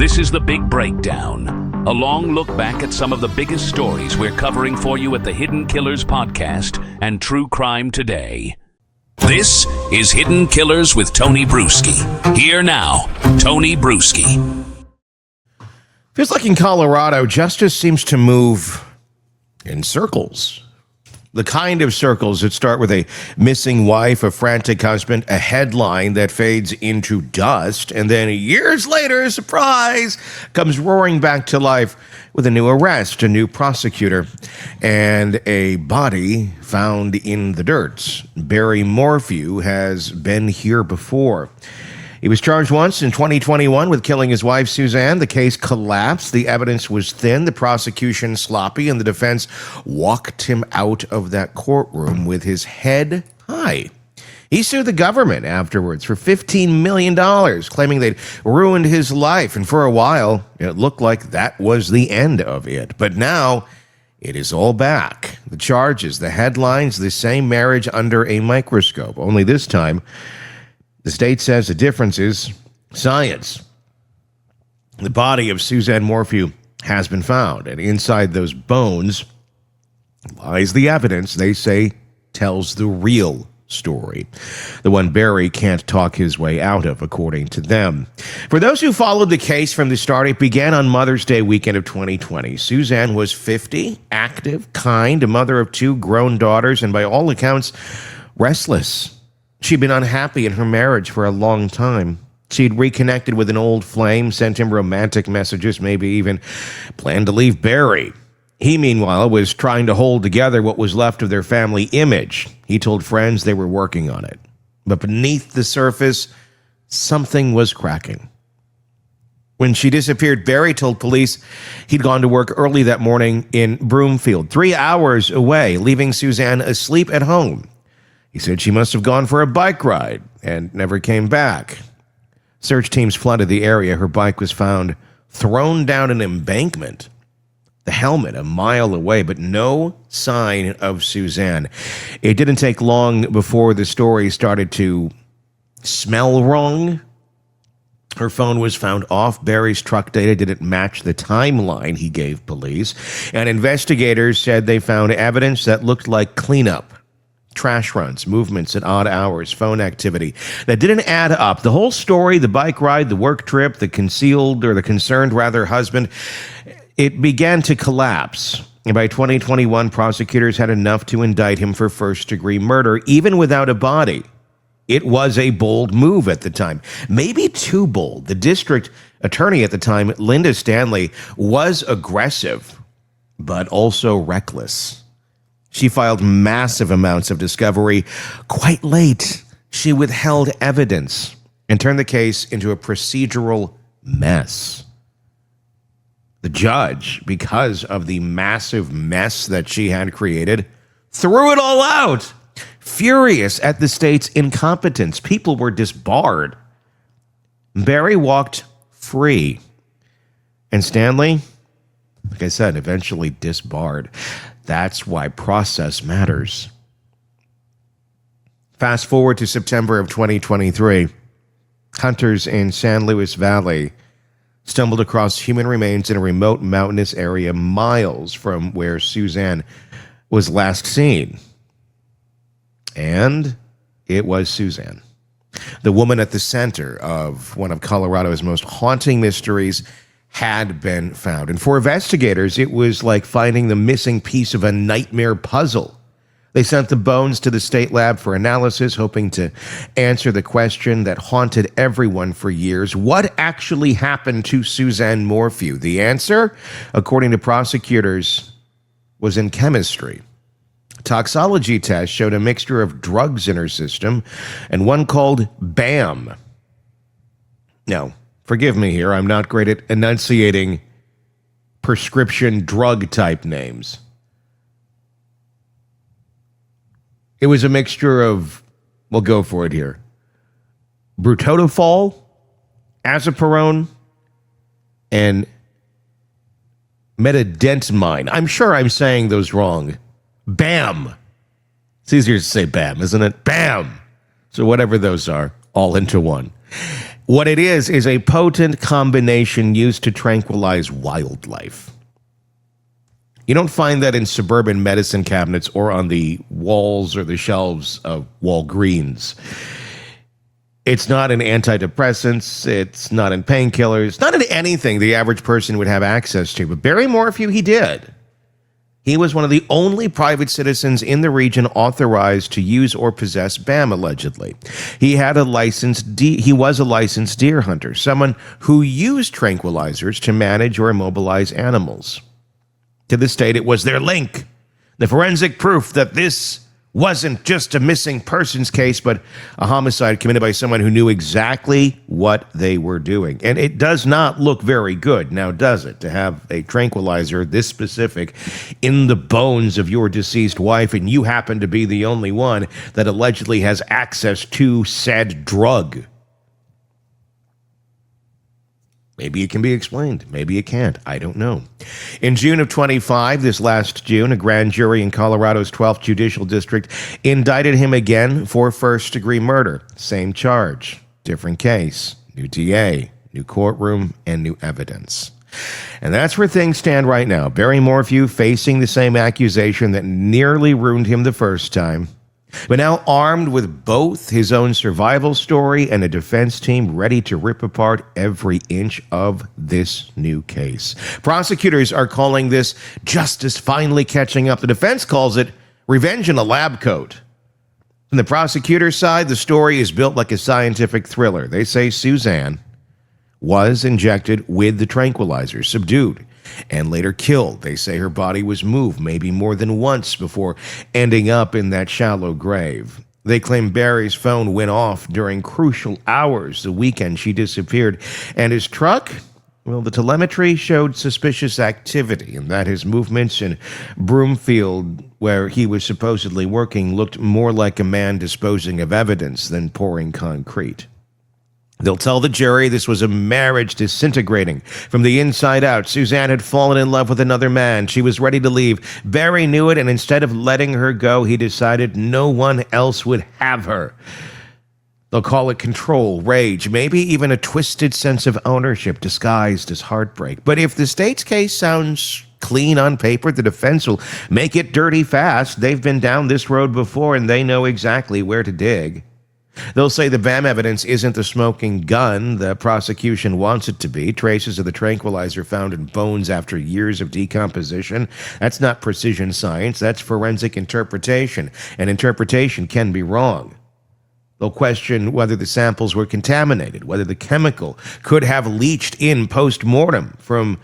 This is The Big Breakdown, a long look back at some of the biggest stories we're covering for you at the Hidden Killers podcast and True Crime Today. This is Hidden Killers with Tony Brueski. Here now, Tony Brueski. Feels like in Colorado, justice seems to move in circles. The kind of circles that start with a missing wife, a frantic husband, a headline that fades into dust, and then years later, surprise, comes roaring back to life with a new arrest, a new prosecutor, and a body found in the dirt. Barry Morphew has been here before. He was charged once in 2021 with killing his wife, Suzanne. The case collapsed. The evidence was thin, the prosecution sloppy, and the defense walked him out of that courtroom with his head high. He sued the government afterwards for $15 million, claiming they'd ruined his life. And for a while, it looked like that was the end of it. But now, it is all back. The charges, the headlines, the same marriage under a microscope. Only this time, the state says the difference is science. The body of Suzanne Morphew has been found, and inside those bones lies the evidence they say tells the real story, the one Barry can't talk his way out of, according to them. For those who followed the case from the start, it began on Mother's Day weekend of 2020. Suzanne was 50, active, kind, a mother of 2 grown daughters, and by all accounts, restless. She'd been unhappy in her marriage for a long time. She'd reconnected with an old flame, sent him romantic messages, maybe even planned to leave Barry. He, meanwhile, was trying to hold together what was left of their family image. He told friends they were working on it. But beneath the surface, something was cracking. When she disappeared, Barry told police he'd gone to work early that morning in Broomfield, 3 hours away, leaving Suzanne asleep at home. He said she must have gone for a bike ride and never came back. Search teams flooded the area. Her bike was found thrown down an embankment, the helmet a mile away, but no sign of Suzanne. It didn't take long before the story started to smell wrong. Her phone was found off. Barry's truck data didn't match the timeline he gave police, and investigators said they found evidence that looked like cleanup. Trash runs, movements at odd hours, phone activity that didn't add up. The whole story, the bike ride, the work trip, the concerned husband, it began to collapse. And by 2021, prosecutors had enough to indict him for first-degree murder, even without a body. It was a bold move at the time, maybe too bold. The district attorney at the time, Linda Stanley, was aggressive, but also reckless. She filed massive amounts of discovery quite late. She withheld evidence and turned the case into a procedural mess. The judge, because of the massive mess that she had created, threw it all out. Furious at the state's incompetence, people were disbarred. Barry walked free. And Stanley, like I said, eventually disbarred. That's why process matters. Fast forward to September of 2023. Hunters in San Luis Valley stumbled across human remains in a remote mountainous area miles from where Suzanne was last seen. And it was Suzanne, the woman at the center of one of Colorado's most haunting mysteries, had been found. And for investigators, it was like finding the missing piece of a nightmare puzzle. They sent the bones to the state lab for analysis, hoping to answer the question that haunted everyone for years. What actually happened to Suzanne Morphew? The answer, according to prosecutors, was in chemistry. Toxology tests showed a mixture of drugs in her system, and one called BAM. Now, forgive me here, I'm not great at enunciating prescription drug type names. It was a mixture of, we'll go for it here, Brutotofol, Azapirone, and Metadentamine. I'm sure I'm saying those wrong. BAM. It's easier to say BAM, isn't it? BAM. So whatever those are, all into one. What it is a potent combination used to tranquilize wildlife. You don't find that in suburban medicine cabinets or on the walls or the shelves of Walgreens. It's not in antidepressants. It's not in painkillers. Not in anything the average person would have access to. But Barry Morphew, he did. He was one of the only private citizens in the region authorized to use or possess BAM, allegedly. He was a licensed deer hunter, someone who used tranquilizers to manage or immobilize animals. To this date, it was their link, the forensic proof that this wasn't just a missing persons case, but a homicide committed by someone who knew exactly what they were doing. And it does not look very good, now does it, to have a tranquilizer this specific in the bones of your deceased wife, and you happen to be the only one that allegedly has access to said drug. Maybe it can be explained. Maybe it can't. I don't know. In June of 25, this last June, a grand jury in Colorado's 12th Judicial District indicted him again for first-degree murder. Same charge, different case, new DA, new courtroom, and new evidence. And that's where things stand right now. Barry Morphew facing the same accusation that nearly ruined him the first time, but now armed with both his own survival story and a defense team ready to rip apart every inch of this new case. Prosecutors are calling this justice finally catching up. The defense calls it revenge in a lab coat. From the prosecutor's side, the story is built like a scientific thriller. They say Suzanne was injected with the tranquilizer, subdued, and later killed. They say her body was moved maybe more than once before ending up in that shallow grave. They claim Barry's phone went off during crucial hours the weekend she disappeared, and his truck, well, the telemetry showed suspicious activity, and that his movements in Broomfield, where he was supposedly working, looked more like a man disposing of evidence than pouring concrete. They'll tell the jury this was a marriage disintegrating from the inside out. Suzanne had fallen in love with another man. She was ready to leave. Barry knew it, and instead of letting her go, he decided no one else would have her. They'll call it control, rage, maybe even a twisted sense of ownership disguised as heartbreak. But if the state's case sounds clean on paper, the defense will make it dirty fast. They've been down this road before, and they know exactly where to dig. They'll say the BAM evidence isn't the smoking gun the prosecution wants it to be. Traces of the tranquilizer found in bones after years of decomposition. That's not precision science. That's forensic interpretation. And interpretation can be wrong. They'll question whether the samples were contaminated, whether the chemical could have leached in post-mortem from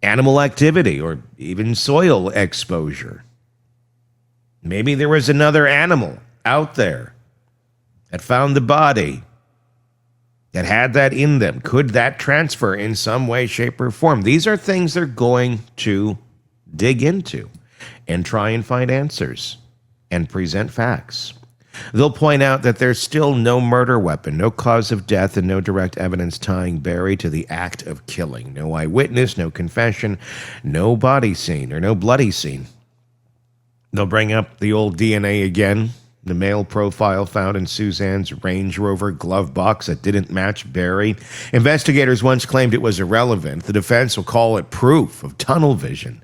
animal activity or even soil exposure. Maybe there was another animal out there that found the body, that had that in them. Could that transfer in some way, shape, or form? These are things they're going to dig into and try and find answers and present facts. They'll point out that there's still no murder weapon, no cause of death, and no direct evidence tying Barry to the act of killing. No eyewitness, no confession, no body scene or no bloody scene. They'll bring up the old DNA again. The male profile found in Suzanne's Range Rover glove box that didn't match Barry. Investigators once claimed it was irrelevant. The defense will call it proof of tunnel vision.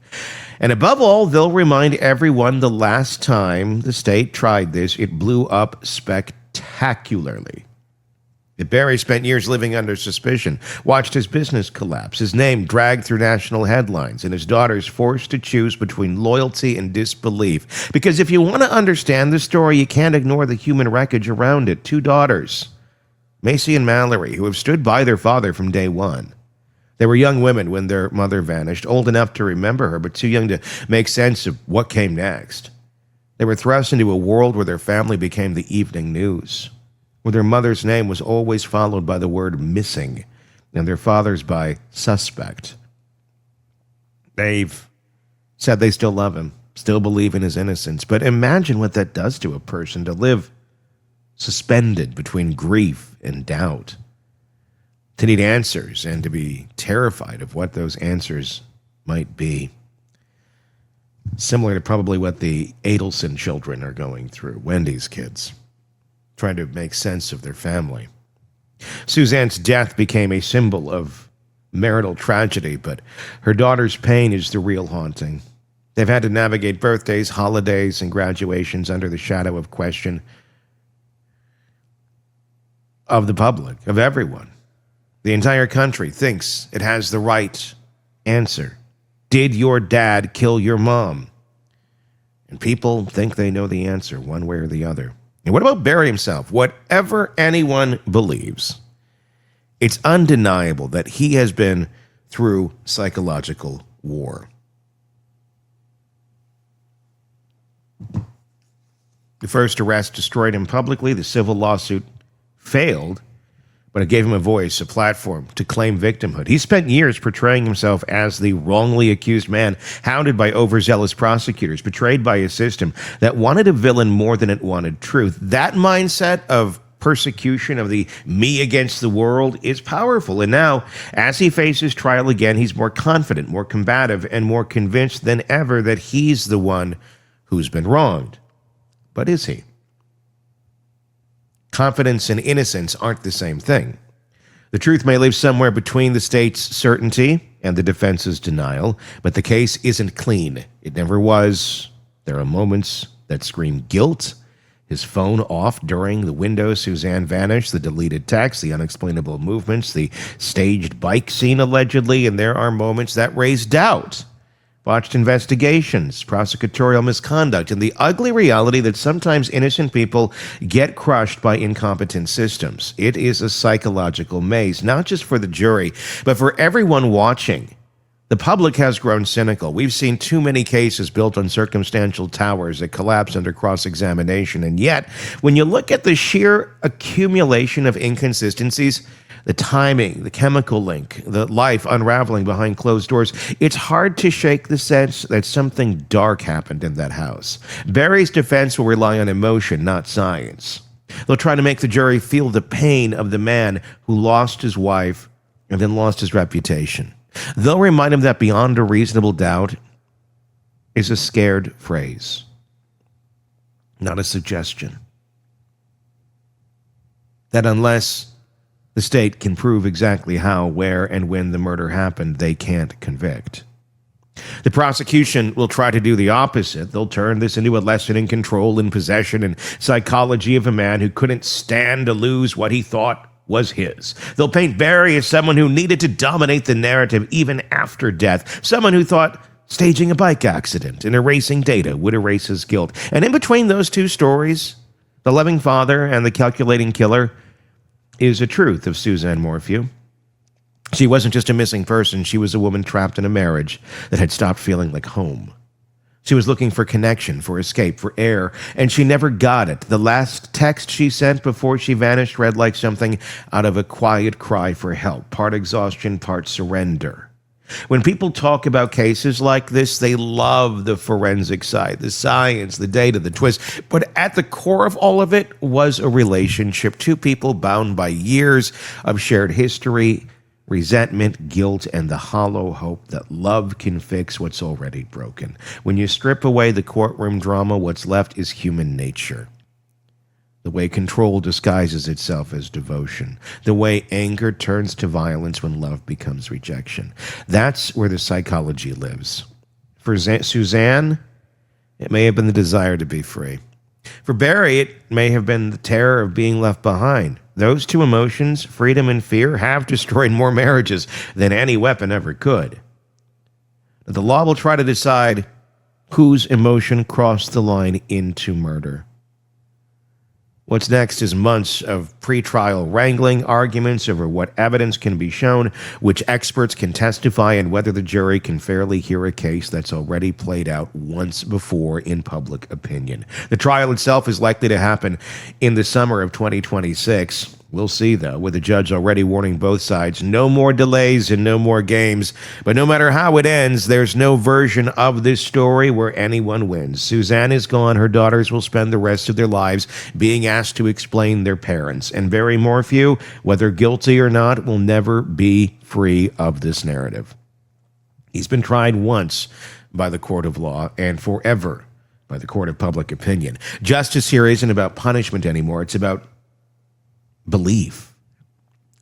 And above all, they'll remind everyone the last time the state tried this, it blew up spectacularly. Barry spent years living under suspicion, watched his business collapse, his name dragged through national headlines, and his daughters forced to choose between loyalty and disbelief. Because if you want to understand the story, you can't ignore the human wreckage around it. 2 daughters, Macy and Mallory, who have stood by their father from day one. They were young women when their mother vanished, old enough to remember her, but too young to make sense of what came next. They were thrust into a world where their family became the evening news, where their mother's name was always followed by the word missing, and their father's by suspect. They've said they still love him, still believe in his innocence, but imagine what that does to a person to live suspended between grief and doubt, to need answers and to be terrified of what those answers might be. Similar to probably what the Adelson children are going through, Wendy's kids, trying to make sense of their family. Suzanne's death became a symbol of marital tragedy, but her daughter's pain is the real haunting. They've had to navigate birthdays, holidays, and graduations under the shadow of question of the public, of everyone. The entire country thinks it has the right answer. Did your dad kill your mom? And people think they know the answer one way or the other. And what about Barry himself? Whatever anyone believes, it's undeniable that he has been through psychological war. The first arrest destroyed him publicly. The civil lawsuit failed, but it gave him a voice, a platform to claim victimhood. He spent years portraying himself as the wrongly accused man, hounded by overzealous prosecutors, betrayed by a system that wanted a villain more than it wanted truth. That mindset of persecution, of the me against the world, is powerful. And now, as he faces trial again, he's more confident, more combative, and more convinced than ever that he's the one who's been wronged. But is he? Confidence and innocence aren't the same thing. The truth may live somewhere between the state's certainty and the defense's denial, but the case isn't clean. It never was. There are moments that scream guilt. His phone off during the window Suzanne vanished, the deleted text, the unexplainable movements, the staged bike scene allegedly, and there are moments that raise doubt. Botched investigations, prosecutorial misconduct, and the ugly reality that sometimes innocent people get crushed by incompetent systems. It is a psychological maze, not just for the jury, but for everyone watching. The public has grown cynical. We've seen too many cases built on circumstantial towers that collapse under cross-examination, and yet, when you look at the sheer accumulation of inconsistencies, the timing, the chemical link, the life unraveling behind closed doors, it's hard to shake the sense that something dark happened in that house. Barry's defense will rely on emotion, not science. They'll try to make the jury feel the pain of the man who lost his wife and then lost his reputation. They'll remind him that beyond a reasonable doubt is a scared phrase, not a suggestion. That unless the state can prove exactly how, where, and when the murder happened, they can't convict. The prosecution will try to do the opposite. They'll turn this into a lesson in control and possession and psychology of a man who couldn't stand to lose what he thought was his. They'll paint Barry as someone who needed to dominate the narrative even after death, someone who thought staging a bike accident and erasing data would erase his guilt. And in between those two stories, the loving father and the calculating killer, is a truth of Suzanne Morphew. She wasn't just a missing person. She was a woman trapped in a marriage that had stopped feeling like home. She was looking for connection, for escape, for air, and she never got it. The last text she sent before she vanished read like something out of a quiet cry for help, part exhaustion, part surrender. When people talk about cases like this, they love the forensic side, the science, the data, the twist. But at the core of all of it was a relationship, two people bound by years of shared history, resentment, guilt, and the hollow hope that love can fix what's already broken. When you strip away the courtroom drama, what's left is human nature. The way control disguises itself as devotion. The way anger turns to violence when love becomes rejection. That's where the psychology lives. For Suzanne, it may have been the desire to be free. For Barry, it may have been the terror of being left behind. Those two emotions, freedom and fear, have destroyed more marriages than any weapon ever could. The law will try to decide whose emotion crossed the line into murder. What's next is months of pretrial wrangling, arguments over what evidence can be shown, which experts can testify, and whether the jury can fairly hear a case that's already played out once before in public opinion. The trial itself is likely to happen in the summer of 2026. We'll see, though, with the judge already warning both sides, no more delays and no more games. But no matter how it ends, there's no version of this story where anyone wins. Suzanne is gone. Her daughters will spend the rest of their lives being asked to explain their parents. And Barry Morphew, whether guilty or not, will never be free of this narrative. He's been tried once by the court of law and forever by the court of public opinion. Justice here isn't about punishment anymore. It's about belief.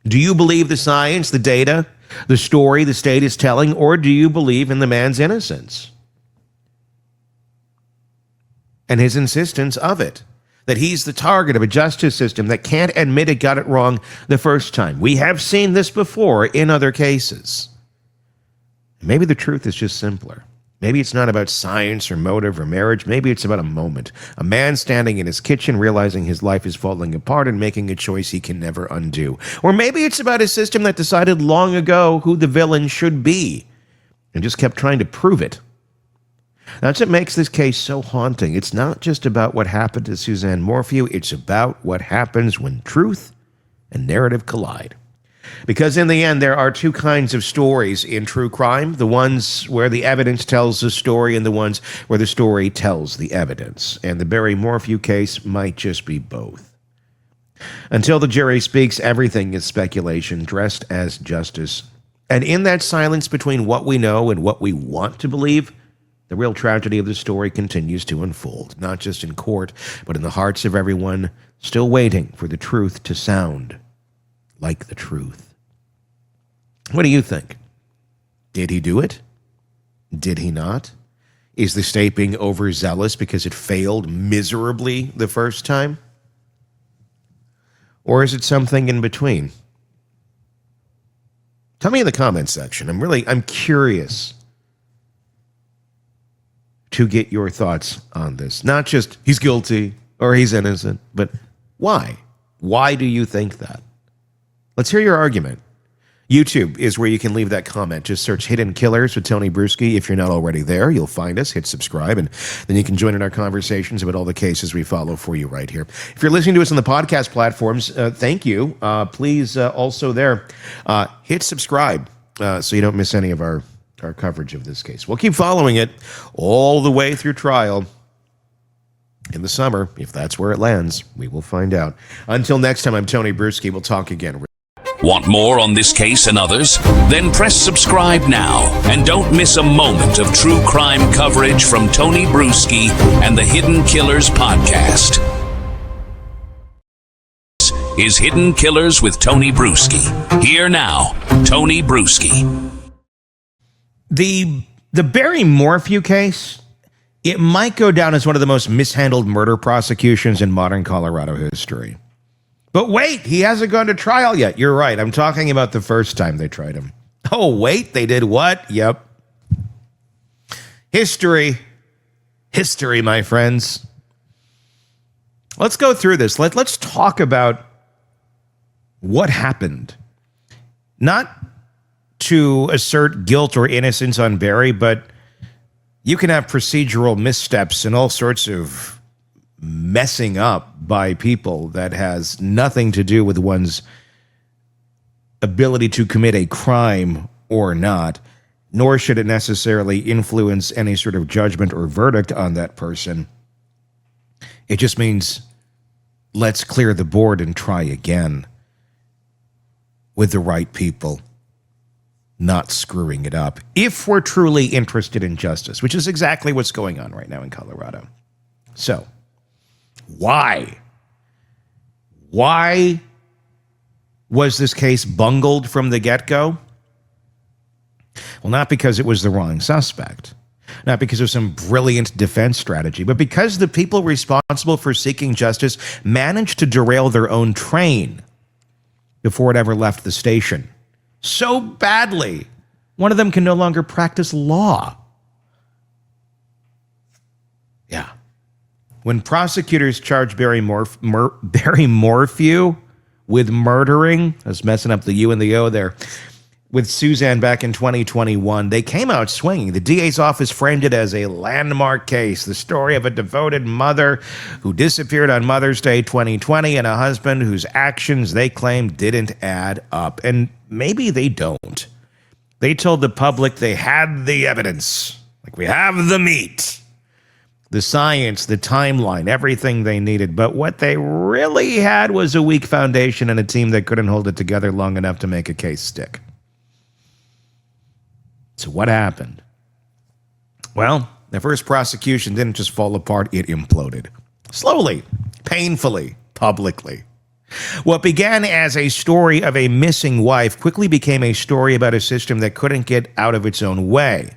Do you believe the science, the data, the story the state is telling, or do you believe in the man's innocence and his insistence of it? That he's the target of a justice system that can't admit it got it wrong the first time. We have seen this before in other cases. Maybe the truth is just simpler. Maybe it's not about science or motive or marriage. Maybe it's about a moment. A man standing in his kitchen realizing his life is falling apart and making a choice he can never undo. Or maybe it's about a system that decided long ago who the villain should be and just kept trying to prove it. That's what makes this case so haunting. It's not just about what happened to Suzanne Morphew. It's about what happens when truth and narrative collide. Because in the end, there are two kinds of stories in true crime. The ones where the evidence tells the story and the ones where the story tells the evidence. And the Barry Morphew case might just be both. Until the jury speaks, everything is speculation dressed as justice. And in that silence between what we know and what we want to believe, the real tragedy of the story continues to unfold, not just in court, but in the hearts of everyone still waiting for the truth to sound like the truth. What do you think? Did he do it? Did he not? Is the state being overzealous because it failed miserably the first time? Or is it something in between? Tell me in the comments section. I'm curious to get your thoughts on this. Not just he's guilty or he's innocent, but why? Why do you think that? Let's hear your argument. YouTube is where you can leave that comment. Just search Hidden Killers with Tony Brueski. If you're not already there, you'll find us. Hit subscribe, and then you can join in our conversations about all the cases we follow for you right here. If you're listening to us on the podcast platforms, thank you. Please also there, hit subscribe so you don't miss any of our coverage of this case. We'll keep following it all the way through trial. In the summer, if that's where it lands, we will find out. Until next time, I'm Tony Brueski. We'll talk again. Want more on this case and others? Then press subscribe now and don't miss a moment of true crime coverage from Tony Brueski and the Hidden Killers podcast. This is Hidden Killers with Tony Brueski. Here now, Tony Brueski. The Barry Morphew case, it might go down as one of the most mishandled murder prosecutions in modern Colorado history. But wait, he hasn't gone to trial yet. You're right. I'm talking about the first time they tried him. Oh, wait, they did what? Yep. History, my friends. Let's go through this. Let's talk about what happened. Not to assert guilt or innocence on Barry, but you can have procedural missteps and all sorts of messing up by people that has nothing to do with one's ability to commit a crime or not, nor should it necessarily influence any sort of judgment or verdict on that person. It just means let's clear the board and try again with the right people, not screwing it up, if we're truly interested in justice, which is exactly what's going on right now in Colorado. So, why? Why was this case bungled from the get-go? Well, not because it was the wrong suspect, not because of some brilliant defense strategy, but because the people responsible for seeking justice managed to derail their own train before it ever left the station. So badly, one of them can no longer practice law. Yeah. When prosecutors charged Barry Morphew with murdering, I was messing up the U and the O there, with Suzanne back in 2021, they came out swinging. The DA's office framed it as a landmark case, the story of a devoted mother who disappeared on Mother's Day 2020 and a husband whose actions they claimed didn't add up. And maybe they don't. They told the public they had the evidence, like we have the meat, the science, the timeline, everything they needed. But what they really had was a weak foundation and a team that couldn't hold it together long enough to make a case stick. So what happened? Well, the first prosecution didn't just fall apart, it imploded. Slowly, painfully, publicly. What began as a story of a missing wife quickly became a story about a system that couldn't get out of its own way.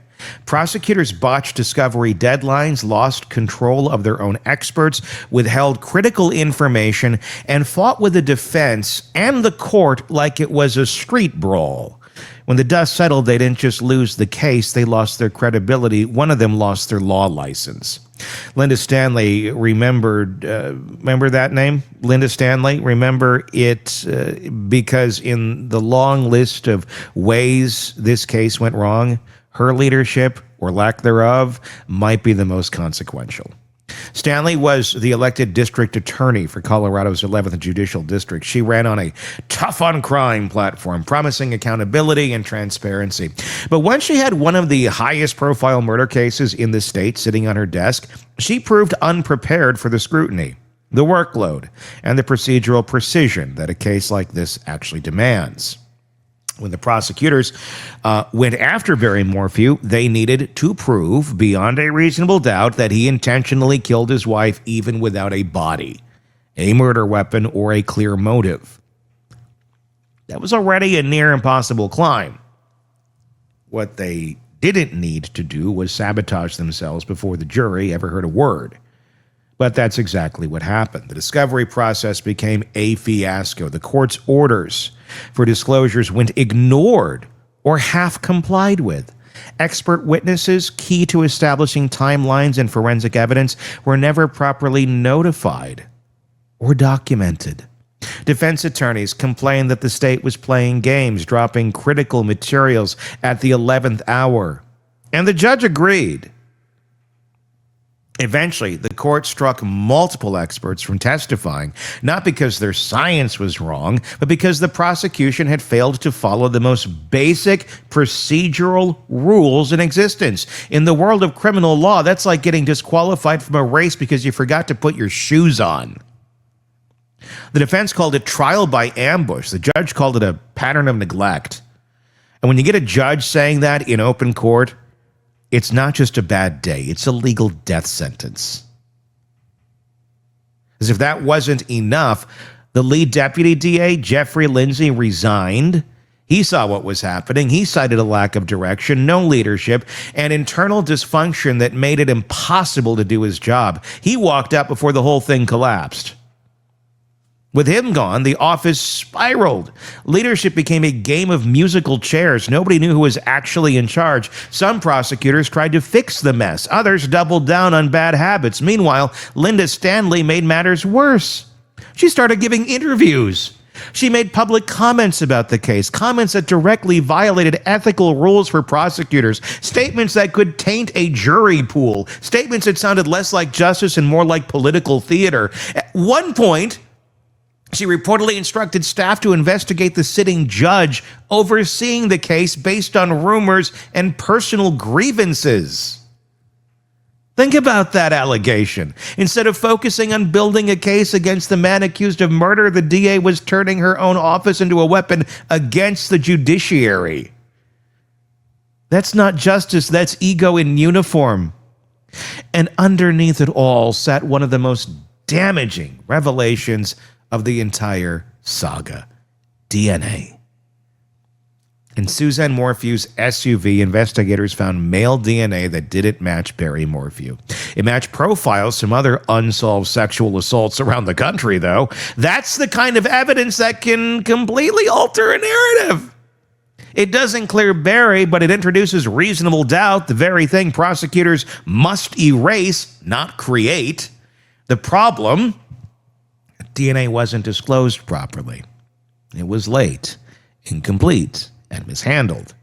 Prosecutors botched discovery deadlines, lost control of their own experts, withheld critical information, and fought with the defense and the court like it was a street brawl. When the dust settled, they didn't just lose the case, they lost their credibility. One of them lost their law license. Linda Stanley remember that name? Linda Stanley? Remember it because in the long list of ways this case went wrong, her leadership, or lack thereof, might be the most consequential. Stanley was the elected district attorney for Colorado's 11th Judicial District. She ran on a tough-on-crime platform, promising accountability and transparency. But once she had one of the highest-profile murder cases in the state sitting on her desk, she proved unprepared for the scrutiny, the workload, and the procedural precision that a case like this actually demands. When the prosecutors went after Barry Morphew, they needed to prove beyond a reasonable doubt that he intentionally killed his wife even without a body, a murder weapon, or a clear motive. That was already a near impossible climb. What they didn't need to do was sabotage themselves before the jury ever heard a word. But that's exactly what happened. The discovery process became a fiasco. The court's orders for disclosures went ignored or half complied with. Expert witnesses, key to establishing timelines and forensic evidence, were never properly notified or documented. Defense attorneys complained that the state was playing games, dropping critical materials at the 11th hour. And the judge agreed. Eventually, the court struck multiple experts from testifying, not because their science was wrong, but because the prosecution had failed to follow the most basic procedural rules in existence. In the world of criminal law, that's like getting disqualified from a race because you forgot to put your shoes on. The defense called it trial by ambush. The judge called it a pattern of neglect. And when you get a judge saying that in open court, it's not just a bad day, it's a legal death sentence. As if that wasn't enough, the lead deputy DA, Jeffrey Lindsay, resigned. He saw what was happening. He cited a lack of direction, no leadership, and internal dysfunction that made it impossible to do his job. He walked out before the whole thing collapsed. With him gone, the office spiraled. Leadership became a game of musical chairs. Nobody knew who was actually in charge. Some prosecutors tried to fix the mess. Others doubled down on bad habits. Meanwhile, Linda Stanley made matters worse. She started giving interviews. She made public comments about the case, comments that directly violated ethical rules for prosecutors, statements that could taint a jury pool, statements that sounded less like justice and more like political theater. At one point, she reportedly instructed staff to investigate the sitting judge overseeing the case based on rumors and personal grievances. Think about that allegation. Instead of focusing on building a case against the man accused of murder, the DA was turning her own office into a weapon against the judiciary. That's not justice, that's ego in uniform. And underneath it all sat one of the most damaging revelations of the entire saga: DNA. In Suzanne Morphew's SUV, investigators found male DNA that didn't match Barry Morphew. It matched profiles from other unsolved sexual assaults around the country, though. That's the kind of evidence that can completely alter a narrative. It doesn't clear Barry, but it introduces reasonable doubt, the very thing prosecutors must erase, not create. The problem: DNA wasn't disclosed properly. It was late, incomplete, and mishandled.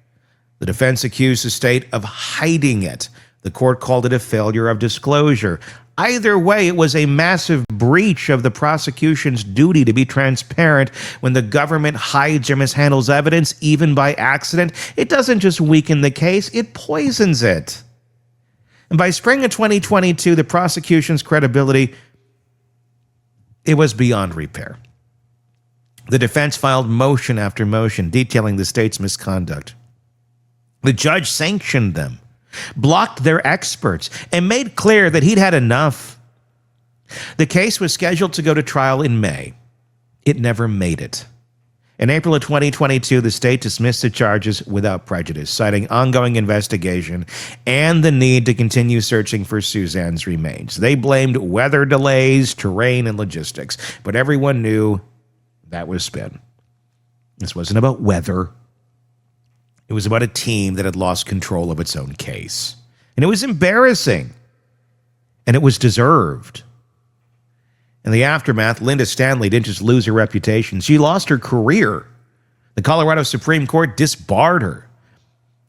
The defense accused the state of hiding it. The court called it a failure of disclosure. Either way, it was a massive breach of the prosecution's duty to be transparent. When the government hides or mishandles evidence, even by accident, it doesn't just weaken the case, it poisons it. And by spring of 2022, the prosecution's credibility, it was beyond repair. The defense filed motion after motion detailing the state's misconduct. The judge sanctioned them, blocked their experts, and made clear that he'd had enough. The case was scheduled to go to trial in May. It never made it. In April of 2022, the state dismissed the charges without prejudice, citing ongoing investigation and the need to continue searching for Suzanne's remains. They blamed weather delays, terrain, and logistics, but everyone knew that was spin. This wasn't about weather. It was about a team that had lost control of its own case. And it was embarrassing. And it was deserved. In the aftermath, Linda Stanley didn't just lose her reputation. She lost her career. The Colorado Supreme Court disbarred her,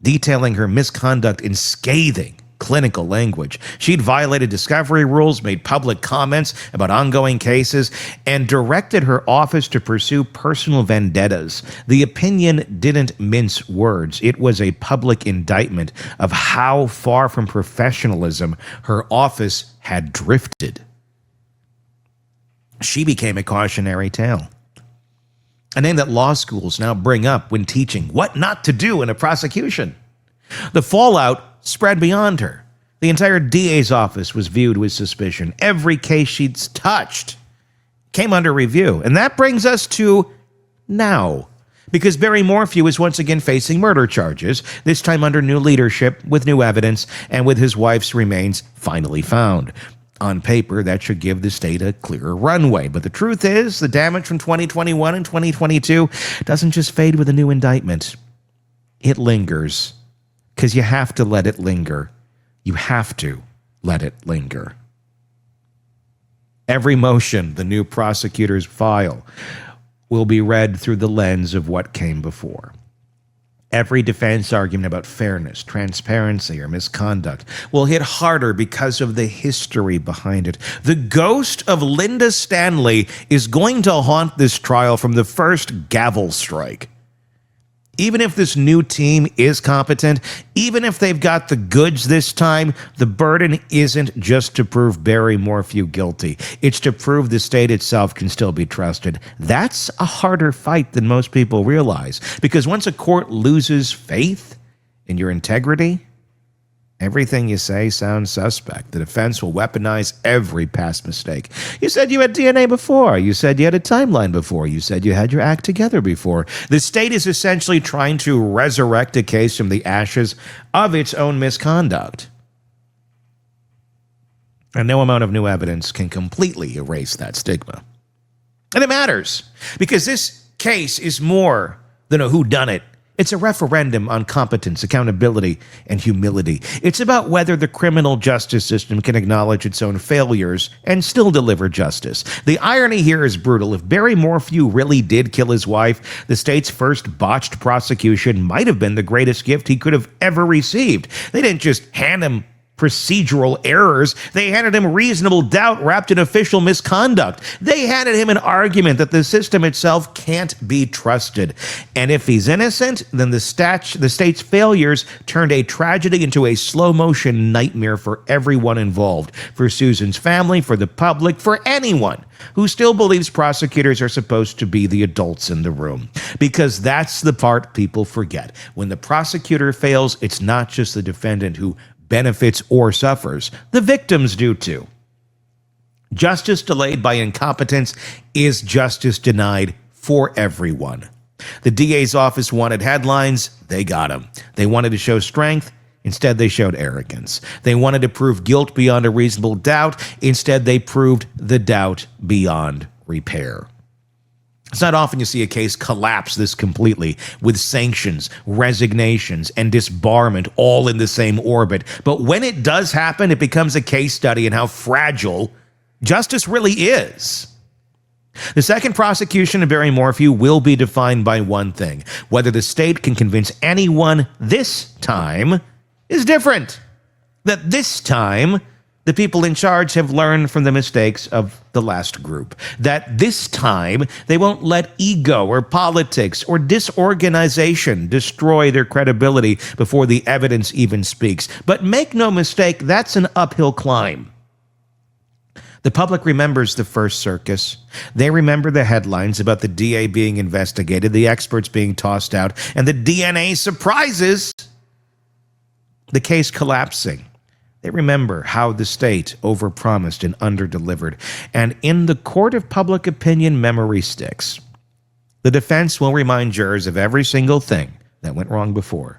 detailing her misconduct in scathing clinical language. She'd violated discovery rules, made public comments about ongoing cases, and directed her office to pursue personal vendettas. The opinion didn't mince words. It was a public indictment of how far from professionalism her office had drifted. She became a cautionary tale, a name that law schools now bring up when teaching what not to do in a prosecution. The fallout spread beyond her. The entire DA's office was viewed with suspicion. Every case she'd touched came under review. And that brings us to now, because Barry Morphew is once again facing murder charges, this time under new leadership, with new evidence, and with his wife's remains finally found. On paper, that should give the state a clearer runway. But the truth is, the damage from 2021 and 2022 doesn't just fade with a new indictment. It lingers, because you have to let it linger. You have to let it linger. Every motion the new prosecutors file will be read through the lens of what came before. Every defense argument about fairness, transparency, or misconduct will hit harder because of the history behind it. The ghost of Linda Stanley is going to haunt this trial from the first gavel strike. Even if this new team is competent, even if they've got the goods this time, the burden isn't just to prove Barry Morphew guilty. It's to prove the state itself can still be trusted. That's a harder fight than most people realize, because once a court loses faith in your integrity, everything you say sounds suspect. The defense will weaponize every past mistake. You said you had DNA before. You said you had a timeline before. You said you had your act together before. The state is essentially trying to resurrect a case from the ashes of its own misconduct. And no amount of new evidence can completely erase that stigma. And it matters, because this case is more than a whodunit. It's a referendum on competence, accountability, and humility. It's about whether the criminal justice system can acknowledge its own failures and still deliver justice. The irony here is brutal. If Barry Morphew really did kill his wife, the state's first botched prosecution might have been the greatest gift he could have ever received. They didn't just hand him procedural errors. They handed him reasonable doubt wrapped in official misconduct. They handed him an argument that the system itself can't be trusted. And if he's innocent, then the state's failures turned a tragedy into a slow-motion nightmare for everyone involved, for Susan's family, for the public, for anyone who still believes prosecutors are supposed to be the adults in the room. Because that's the part people forget. When the prosecutor fails, it's not just the defendant who benefits or suffers. The victims do too. Justice delayed by incompetence is justice denied for everyone. The DA's office wanted headlines. They got them. They wanted to show strength. Instead, they showed arrogance. They wanted to prove guilt beyond a reasonable doubt. Instead, they proved the doubt beyond repair. It's not often you see a case collapse this completely, with sanctions, resignations, and disbarment all in the same orbit. But when it does happen, it becomes a case study in how fragile justice really is. The second prosecution of Barry Morphew will be defined by one thing: whether the state can convince anyone this time is different. That this time, the people in charge have learned from the mistakes of the last group. That this time, they won't let ego or politics or disorganization destroy their credibility before the evidence even speaks. But make no mistake, that's an uphill climb. The public remembers the first circus. They remember the headlines about the DA being investigated, the experts being tossed out, and the DNA surprises. The case collapsing. They remember how the state overpromised and underdelivered. And in the court of public opinion, memory sticks. The defense will remind jurors of every single thing that went wrong before,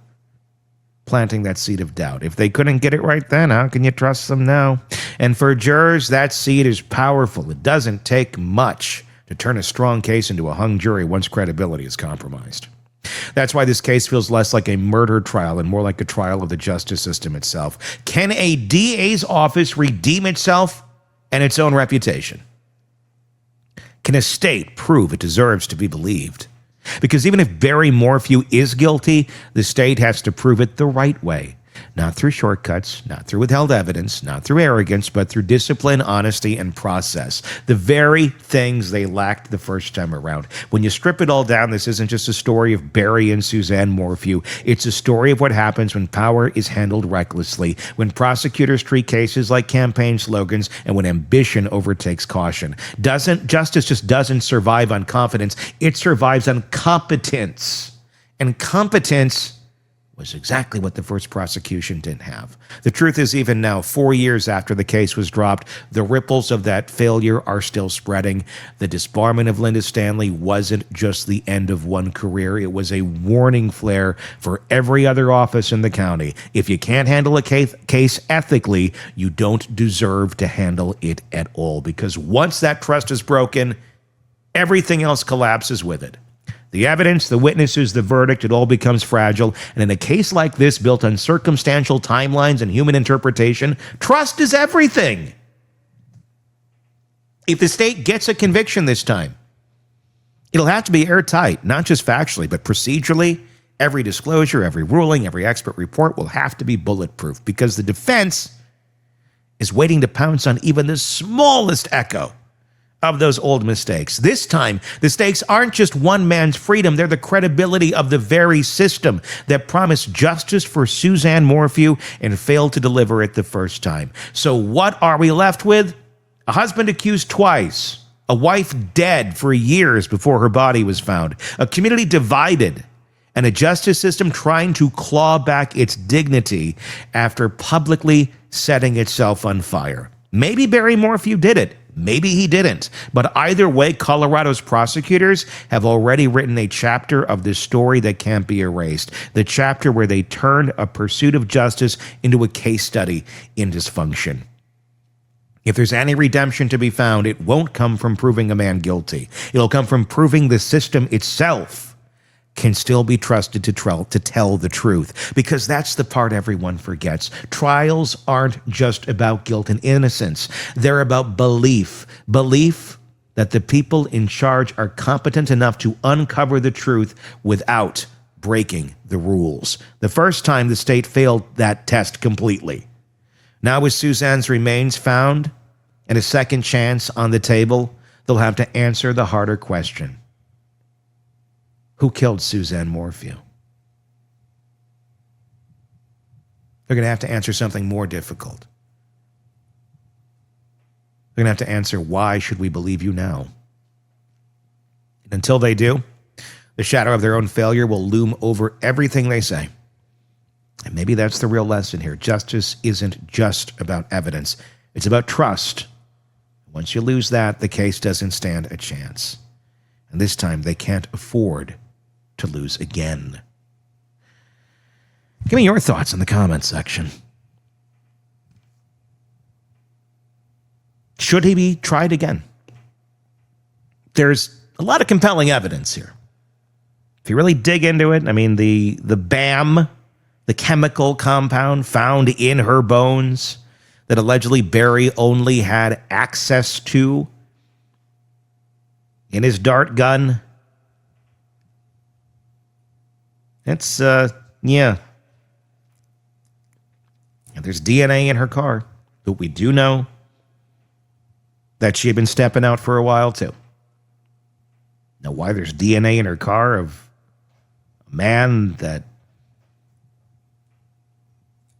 planting that seed of doubt. If they couldn't get it right then, how can you trust them now? And for jurors, that seed is powerful. It doesn't take much to turn a strong case into a hung jury once credibility is compromised. That's why this case feels less like a murder trial and more like a trial of the justice system itself. Can a DA's office redeem itself and its own reputation? Can a state prove it deserves to be believed? Because even if Barry Morphew is guilty, the state has to prove it the right way. Not through shortcuts, not through withheld evidence, not through arrogance, but through discipline, honesty, and process. The very things they lacked the first time around. When you strip it all down, this isn't just a story of Barry and Suzanne Morphew. It's a story of what happens when power is handled recklessly, when prosecutors treat cases like campaign slogans, and when ambition overtakes caution. Justice just doesn't survive on confidence. It survives on competence. And competence was exactly what the first prosecution didn't have. The truth is, even now, 4 years after the case was dropped, the ripples of that failure are still spreading. The disbarment of Linda Stanley wasn't just the end of one career. It was a warning flare for every other office in the county. If you can't handle a case ethically, you don't deserve to handle it at all, because once that trust is broken, everything else collapses with it. The evidence, the witnesses, the verdict, it all becomes fragile. And in a case like this, built on circumstantial timelines and human interpretation, trust is everything. If the state gets a conviction this time, it'll have to be airtight, not just factually, but procedurally. Every disclosure, every ruling, every expert report will have to be bulletproof, because the defense is waiting to pounce on even the smallest echo of those old mistakes. This time, the stakes aren't just one man's freedom, they're the credibility of the very system that promised justice for Suzanne Morphew and failed to deliver it the first time. So what are we left with? A husband accused twice, a wife dead for years before her body was found, a community divided, and a justice system trying to claw back its dignity after publicly setting itself on fire. Maybe Barry Morphew did it. Maybe he didn't. But either way, Colorado's prosecutors have already written a chapter of this story that can't be erased. The chapter where they turned a pursuit of justice into a case study in dysfunction. If there's any redemption to be found, it won't come from proving a man guilty. It'll come from proving the system itself can still be trusted to tell the truth, because that's the part everyone forgets. Trials aren't just about guilt and innocence. They're about belief. Belief that the people in charge are competent enough to uncover the truth without breaking the rules. The first time, the state failed that test completely. Now, with Suzanne's remains found and a second chance on the table, they'll have to answer the harder question. Who killed Suzanne Morphew? They're going to have to answer something more difficult. They're going to have to answer, why should we believe you now? And until they do, the shadow of their own failure will loom over everything they say. And maybe that's the real lesson here. Justice isn't just about evidence. It's about trust. Once you lose that, the case doesn't stand a chance. And this time, they can't afford to lose again. Give me your thoughts in the comments section. Should he be tried again? There's a lot of compelling evidence here. If you really dig into it, I mean, the BAM, the chemical compound found in her bones that allegedly Barry only had access to in his dart gun. It's, yeah. And there's DNA in her car, but we do know that she had been stepping out for a while, too. Now, why there's DNA in her car of a man that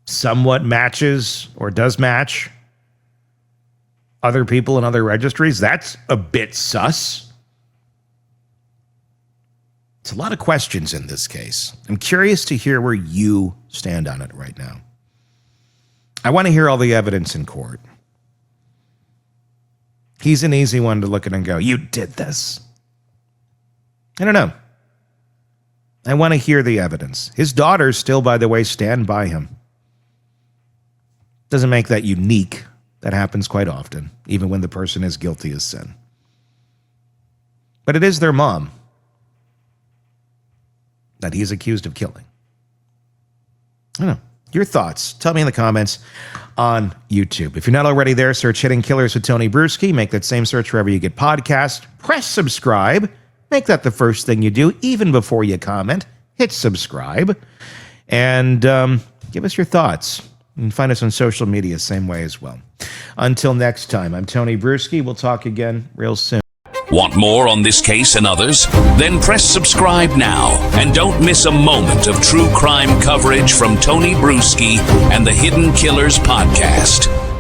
somewhat matches or does match other people in other registries, that's a bit sus. It's a lot of questions in this case. I'm curious to hear where you stand on it right now. I want to hear all the evidence in court. He's an easy one to look at and go, you did this. I don't know. I want to hear the evidence. His daughters still, by the way, stand by him. Doesn't make that unique. That happens quite often, even when the person is guilty of sin. But it is their mom that he is accused of killing. I don't know. Your thoughts. Tell me in the comments on YouTube. If you're not already there, search Hidden Killers with Tony Brueski. Make that same search wherever you get podcasts. Press subscribe. Make that the first thing you do, even before you comment. Hit subscribe. And give us your thoughts. You can find us on social media, same way as well. Until next time, I'm Tony Brueski. We'll talk again real soon. Want more on this case and others? Then press subscribe now and don't miss a moment of true crime coverage from Tony Brueski and the Hidden Killers podcast.